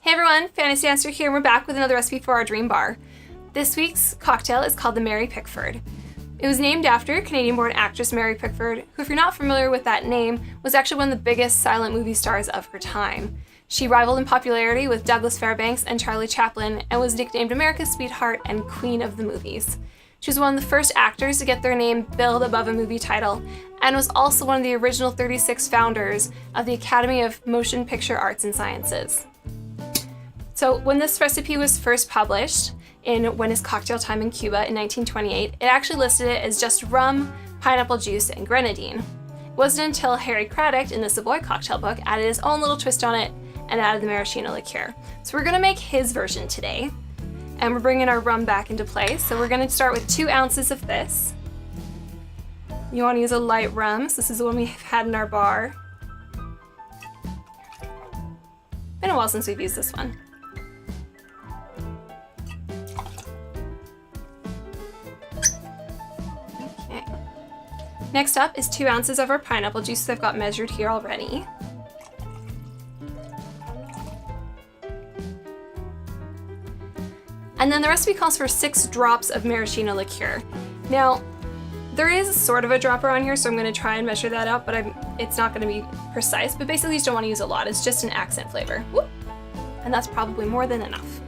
Hey everyone, Fantasy Dancer here, and we're back with another recipe for our dream bar. This week's cocktail is called the Mary Pickford. It was named after Canadian-born actress Mary Pickford, who, if you're not familiar with that name, was actually one of the biggest silent movie stars of her time. She rivaled in popularity with Douglas Fairbanks and Charlie Chaplin, and was nicknamed America's sweetheart and queen of the movies. She was one of the first actors to get their name billed above a movie title, and was also one of the original 36 founders of the Academy of Motion Picture Arts and Sciences. So when this recipe was first published in When Is Cocktail Time in Cuba in 1928, it actually listed it as just rum, pineapple juice, and grenadine. It wasn't until Harry Cradock in the Savoy Cocktail book added his own little twist on it and added the Maraschino Liqueur. So we're gonna make his version today, and we're bringing our rum back into play. So we're gonna start with 2 ounces of this. You wanna use a light rum, so this is the one we've had in our bar. Been a while since we've used this one. Next up is 2 ounces of our pineapple juice that I've got measured here already. And then the recipe calls for 6 drops of Maraschino Liqueur. Now, there is sort of a dropper on here, so I'm going to try and measure that out, but it's not going to be precise. But basically, you just don't want to use a lot. It's just an accent flavor. Whoop. And that's probably more than enough.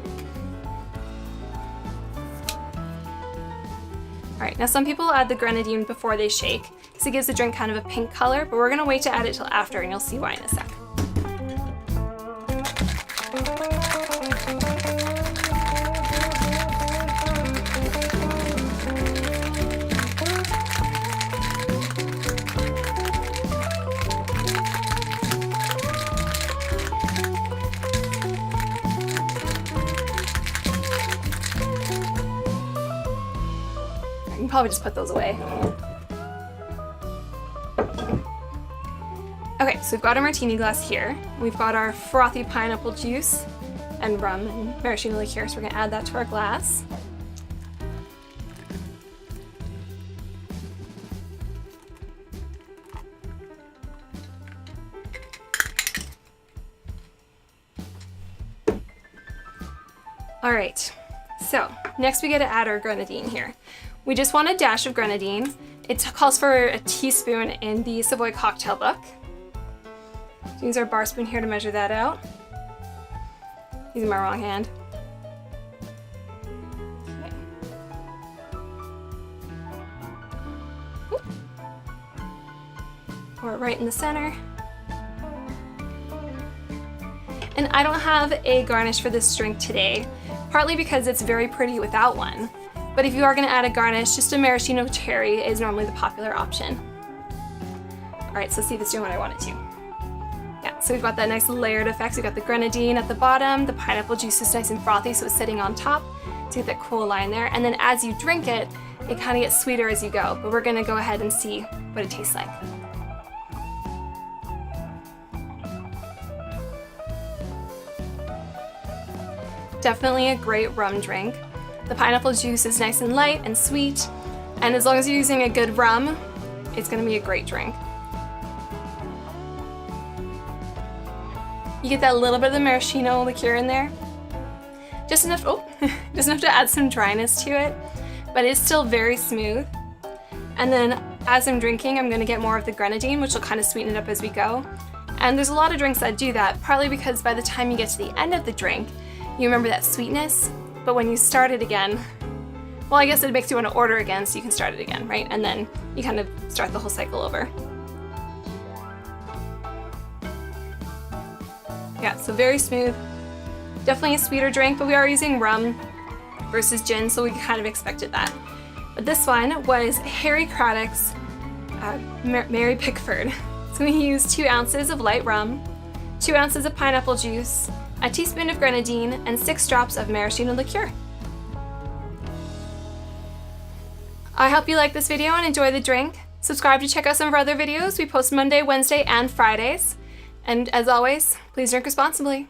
Alright, now some people add the grenadine before they shake, because it gives the drink kind of a pink color, but we're going to wait to add it till after, and you'll see why in a sec. You can probably just put those away. Okay, so we've got a martini glass here. We've got our frothy pineapple juice and rum and maraschino liqueur, so we're gonna add that to our glass. All right, so next we get to add our grenadine here. We just want a dash of grenadine. It calls for a teaspoon in the Savoy Cocktail book. So use our bar spoon here to measure that out. Using my wrong hand. Okay. Oop. Pour it right in the center. And I don't have a garnish for this drink today, partly because it's very pretty without one. But if you are going to add a garnish, just a maraschino cherry is normally the popular option. Alright, so let's see if it's doing what I want it to. Yeah, so we've got that nice layered effect. We've got the grenadine at the bottom, the pineapple juice is nice and frothy, so it's sitting on top to get that cool line there. And then as you drink it, it kind of gets sweeter as you go. But we're going to go ahead and see what it tastes like. Definitely a great rum drink. The pineapple juice is nice and light and sweet, and as long as you're using a good rum, it's going to be a great drink. You get that little bit of the maraschino liqueur in there. Just enough, just enough to add some dryness to it, but it's still very smooth. And then as I'm drinking, I'm going to get more of the grenadine, which will kind of sweeten it up as we go. And there's a lot of drinks that do that, partly because by the time you get to the end of the drink, you remember that sweetness. But when you start it again, well, I guess it makes you want to order again, so you can start it again, right? And then you kind of start the whole cycle over. Yeah, so very smooth. Definitely a sweeter drink, but we are using rum versus gin, so we kind of expected that. But this one was Harry Cradock's Mary Pickford. So we used 2 ounces of light rum, 2 ounces of pineapple juice, a teaspoon of grenadine, and 6 drops of maraschino liqueur. I hope you like this video and enjoy the drink. Subscribe to check out some of our other videos. We post Monday, Wednesday, and Fridays. And as always, please drink responsibly.